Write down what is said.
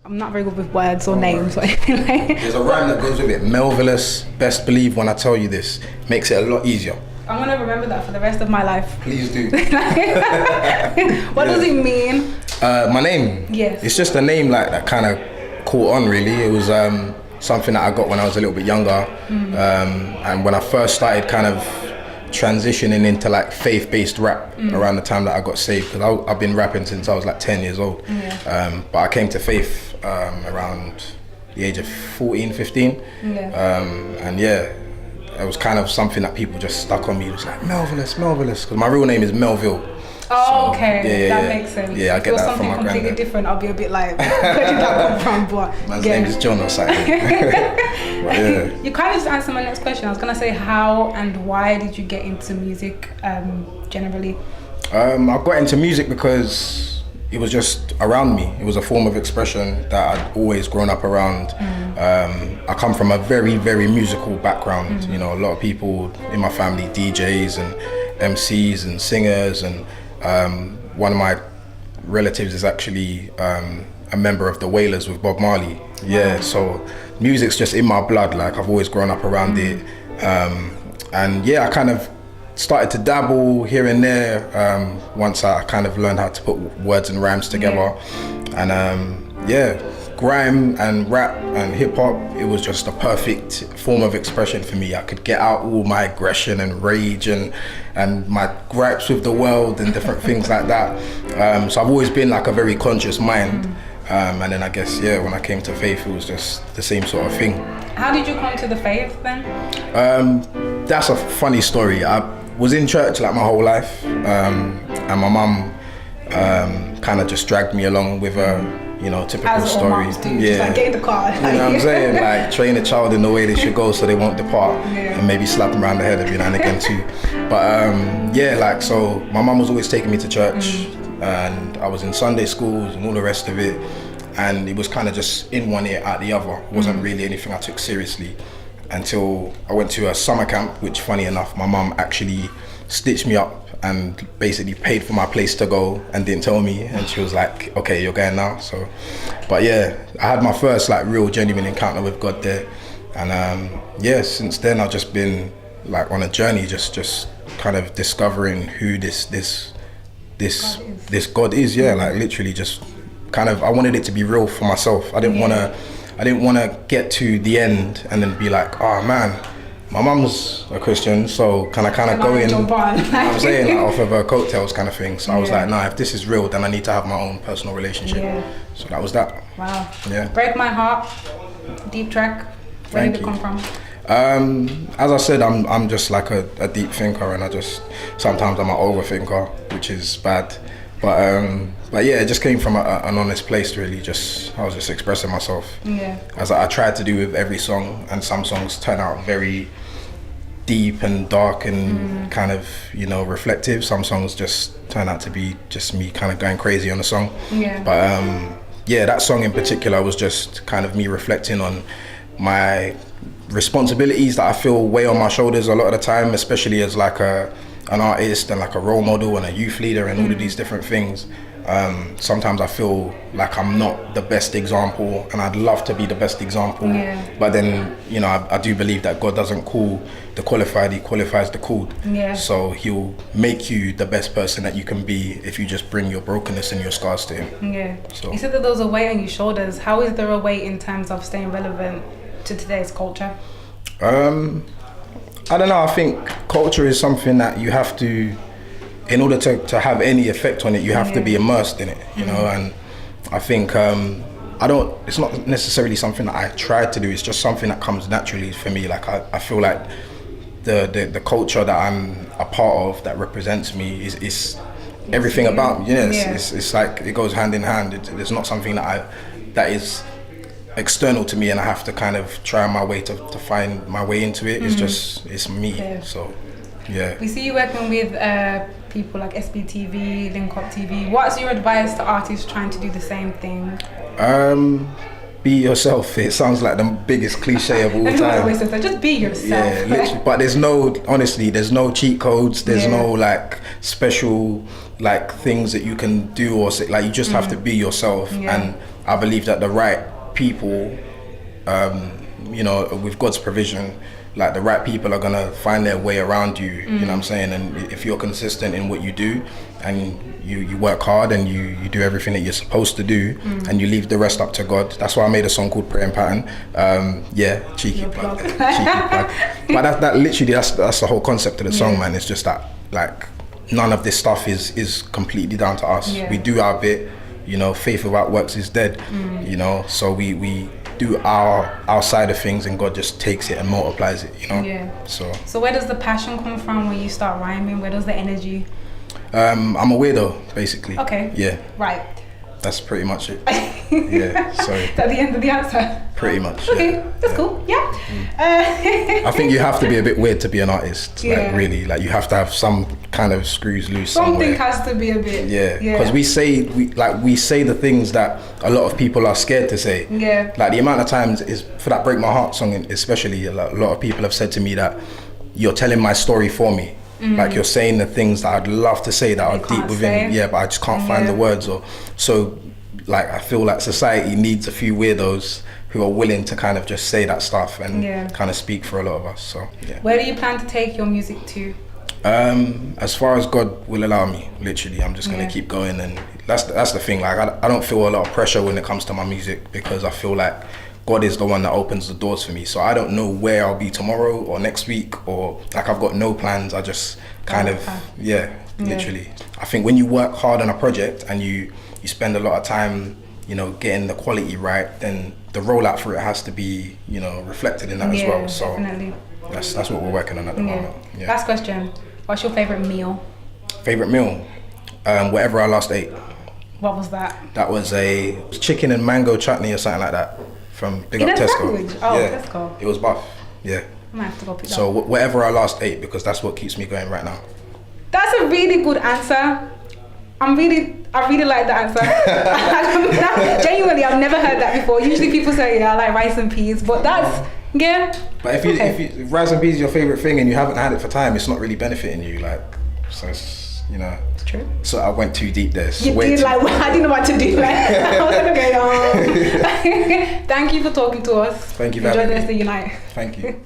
I'm not very good with words or names or anything like that. There's a rhyme that goes with it. Melvillous, best believe when I tell you this. Makes it a lot easier. I'm gonna remember that for the rest of my life. Please do. What does it mean? My name? Yes. It's just a name like that kind of caught on really. It was something that I got when I was a little bit younger. And when I first started kind of transitioning into like faith-based rap around the time that I got saved, because I've been rapping since I was like 10 years old. But I came to faith around the age of 14, 15. And yeah, it was kind of something that people just stuck on me. It was like Melvillous, because my real name is Melville. Oh, so, okay, that makes sense. Yeah, I get that from my completely granddad. Different, I'll be a bit like, where did that come from? But man's name is John or something. Yeah. You kind of just answered my next question. I was gonna say, how and why did you get into music generally? I got into music because it was just around me. It was a form of expression that I'd always grown up around. I come from a very, very musical background. You know, a lot of people in my family, DJs and MCs and singers, and one of my relatives is actually a member of the Wailers with Bob Marley. Yeah, so music's just in my blood. Like I've always grown up around it, and yeah, I kind of started to dabble here and there once I kind of learned how to put words and rhymes together. And yeah, grime and rap and hip hop, it was just a perfect form of expression for me. I could get out all my aggression and rage and my gripes with the world and different things like that. So I've always been like a very conscious mind. And then I guess, yeah, when I came to faith, it was just the same sort of thing. How did you come to the faith then? That's a funny story. I was in church like my whole life, and my mum kind of just dragged me along with her, you know, typical story. Yeah, like, get in the car. You know what I'm saying? Like train a child in the way they should go so they won't depart, and maybe slap them around the head every now and again too. But yeah, like, so my mum was always taking me to church, and I was in Sunday schools and all the rest of it, and it was kind of just in one ear out the other. It wasn't really anything I took seriously until I went to a summer camp, which funny enough, my mum actually stitched me up and basically paid for my place to go and didn't tell me, and she was like, okay, you're going now. So, but yeah, I had my first like real genuine encounter with God there, and yeah, since then I've just been like on a journey, just kind of discovering who this God is. Yeah, like literally just kind of, I wanted it to be real for myself. I didn't want to get to the end and then be like, oh man, my mum's a Christian, so can I kind of go in, you know what I'm saying, like off of her coattails kind of thing. So I was like, nah, if this is real, then I need to have my own personal relationship. So that was that. Wow. Yeah. Break My Heart, deep track. Where did it come from? As I said, I'm just like a deep thinker, and sometimes I'm an overthinker, which is bad. But yeah, it just came from an honest place, really. I was just expressing myself. Yeah. As I tried to do with every song, and some songs turn out very deep and dark and kind of, you know, reflective. Some songs just turn out to be just me kind of going crazy on the song. Yeah. But yeah, that song in particular was just kind of me reflecting on my responsibilities that I feel weigh on my shoulders a lot of the time, especially as like an artist and like a role model and a youth leader and all of these different things. Sometimes I feel like I'm not the best example, and I'd love to be the best example. But then, you know, I do believe that God doesn't call the qualified, he qualifies the called. So he'll make you the best person that you can be if you just bring your brokenness and your scars to him. So. You said that there was a weight on your shoulders. How is there a weight in terms of staying relevant to today's culture? I don't know, I think culture is something that you have to, in order to have any effect on it, you have to be immersed in it, you know. And I think it's not necessarily something that I try to do, it's just something that comes naturally for me. Like I feel like the culture that I'm a part of, that represents me, is everything about me. It's like it goes hand in hand. It's not something that is external to me, and I have to kind of try my way to find my way into it. It's me. So yeah. We see you working with people like SBTV, Link Up TV. What's your advice to artists trying to do the same thing? be yourself. It sounds like the biggest cliche of all Everyone time. always says that. Just be yourself. Yeah, literally. But honestly, there's no cheat codes. There's no like special like things that you can do or say. Like you just have to be yourself. Yeah. And I believe that the right people, you know, with God's provision, like the right people are gonna find their way around you. You know what I'm saying? And if you're consistent in what you do, and you work hard and you do everything that you're supposed to do, and you leave the rest up to God. That's why I made a song called Praying Pattern. Cheeky plug. Cheeky plug. But that literally that's the whole concept of the song, man. It's just that like none of this stuff is completely down to us. We do our bit, you know, faith without works is dead. You know, so we do our side of things, and God just takes it and multiplies it, you know. So where does the passion come from when you start rhyming? Where does the energy? I'm a weirdo, basically. Okay. Yeah. Right. That's pretty much it. Yeah. So. Is that the end of the answer? Pretty much. Okay, yeah. that's cool. Yeah. I think you have to be a bit weird to be an artist. Like really, like you have to have some kind of screws loose Something somewhere. has to be a bit. Yeah. Because we say the things that a lot of people are scared to say. Yeah. Like the amount of times is for that Break My Heart song, especially a lot of people have said to me that you're telling my story for me. Like you're saying the things that I'd love to say that are deep within. Yeah, but I just can't find the words. Or so, like I feel like society needs a few weirdos who are willing to kind of just say that stuff and kind of speak for a lot of us. So yeah. Where do you plan to take your music to? As far as God will allow me, literally, I'm just gonna keep going, and that's the thing. Like I don't feel a lot of pressure when it comes to my music, because I feel like God is the one that opens the doors for me. So I don't know where I'll be tomorrow or next week, or like I've got no plans. I just kind of, literally. I think when you work hard on a project and you spend a lot of time, you know, getting the quality right, then the rollout for it has to be, you know, reflected in that as well. So definitely. That's what we're working on at the moment. Yeah. Last question. What's your favorite meal? Favorite meal? Whatever I last ate. What was that? That was a chicken and mango chutney or something like that. From Big Up Tesco. Sandwich? Oh, yeah. Tesco. It was buff. Yeah. I might have to go pick that So up. whatever I last ate, because that's what keeps me going right now. That's a really good answer. I really like the answer. Genuinely, I've never heard that before. Usually people say, I like rice and peas, but that's, But if rice and peas is your favorite thing and you haven't had it for time, it's not really benefiting you. Like, so it's, you know. It's true. So I went too deep there. You did, like, I didn't know what to do. Like, I was like, okay, Thank you for talking to us. Thank you for Enjoy having the rest me. of your night. Thank you.